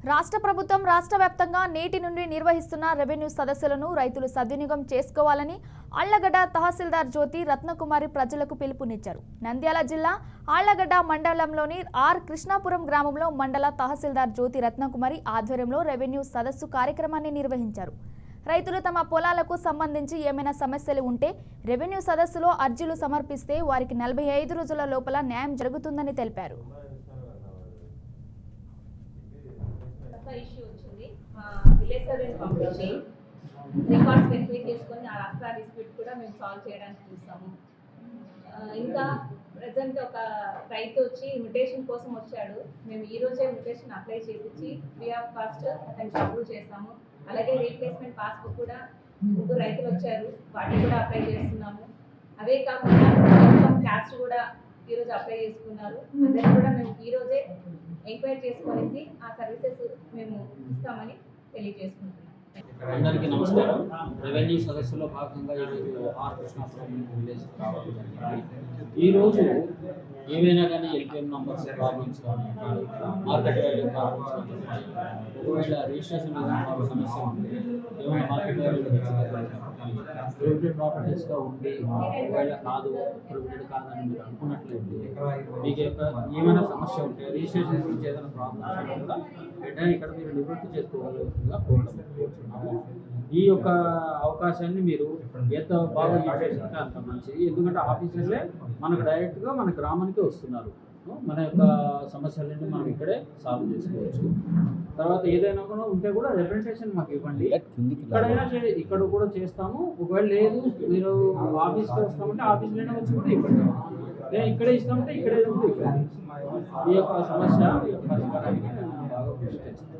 రాష్ట్ర ప్రభుత్వం రాష్ట్ర వ్యాప్తంగా నేటి నుండి నిర్వహిస్తున్న రెవెన్యూ సదస్సులను రైతులు సద్వినియోగం చేసుకోవాలని ఆళ్లగడ్డ తహసీల్దార్ జ్యోతి రత్నకుమారి ప్రజలకు పిలుపునిచ్చారు. నంద్యాల జిల్లా ఆళ్లగడ్డ మండలంలోని ఆర్ కృష్ణాపురం గ్రామంలో మండల తహసీల్దార్ జ్యోతి రత్నకుమారి ఆధ్వర్యంలో రెవెన్యూ సదస్సు కార్యక్రమాన్ని నిర్వహించారు. రైతులు తమ పొలాలకు సంబంధించి ఏమైనా సమస్యలు ఉంటే రెవెన్యూ సదస్సులో అర్జీలు సమర్పిస్తే వారికి 45 రోజుల లోపల న్యాయం జరుగుతుందని తెలిపారు. ఇష్యూ వచ్చింది విలేజ్ సర్వేని పంపించి రికార్డ్స్ వెరిఫై చేసుకొని ఆ రాష్ట్ర డిస్ప్యూట్ కూడా మేము సాల్వ్ చేయడానికి చూస్తాము. ఇంకా ప్రజెంట్ ఒక రైతు వచ్చి ఇన్విటేషన్ కోసం వచ్చాడు. మేము ఈ రోజే ఇన్విటేషన్ అప్లై చేయించి ఫ్రీ ఆఫ్ కాస్ట్ దానికి అప్రూవ్ చేస్తాము. అలాగే రీప్లేస్మెంట్ పాస్బుక్ కూడా 3 రైతులు వచ్చారు, వాటిని కూడా అప్లై చేస్తున్నాము. అవే కాకుండా ఇన్కమ్ క్యాస్ట్ కూడా ఈరోజు అప్లై చేసుకున్నారు. అందరినీ కూడా మేము ఈరోజే ఎంక్వైరీ చేసుకునేసి ఆ సర్వీసెస్ మేము ఇస్తామని తెలియజేసుకుంటున్నాం. అందరికీ నమస్కారం. రెవెన్యూ సదస్సులో భాగంగా ఈరోజు ఆర్ కృష్ణాపురం విలేజ్ రావడం జరిగింది. ఈరోజు ఏవైనా కానీ ఎల్పిఎం నంబర్స్ ప్రాబ్లమ్స్ కానీ మార్కెట్ వాల్యూ ప్రాబ్లమ్స్ కానీ ఒకవేళ రిజిస్ట్రేషన్ విధానంలో సమస్య ఉంటే ఏమైనా మార్కెట్ వాల్యూ ప్రొహిబిటెడ్ ప్రాపర్టీస్గా ఉండి ఒకవేళ కాదు ప్రొహిబిటెడ్ కాదని మీరు అనుకున్నట్లయితే మీకు యొక్క ఏమైనా సమస్య ఉంటే రిజిస్ట్రేషన్ గురించి ఏదైనా ప్రాబ్లమ్స్ ఉంటే కూడా వెంటనే ఇక్కడ మీరు నివృత్తి చేసుకోగలుగుతుందిగా కోరుతున్నాము. ఈ యొక్క అవకాశాన్ని మీరు ఎంత బాగా యూజ్ చేసుకుంటే అంత మంచిది. ఎందుకంటే ఆఫీసర్లే మనకు డైరెక్ట్గా మన గ్రామానికి వస్తున్నారు. మన యొక్క సమస్యలన్నీ మనం ఇక్కడే సాల్వ్ చేసుకోవచ్చు. తర్వాత ఏదైనా కూడా ఉంటే కూడా రిప్రజెంటేషన్ మాకు ఇవ్వండి, ఇక్కడైనా ఇక్కడ కూడా చేస్తాము. ఒకవేళ లేదు మీరు ఆఫీస్కి వస్తామంటే ఆఫీస్లోనే వచ్చి కూడా ఇవ్వండి, లేదా ఇక్కడే ఇస్తామంటే ఇక్కడే కూడా ఇవ్వండి. ఈ యొక్క సమస్య పరిష్కారానికి నేను బాగా కృషి చేస్తాను.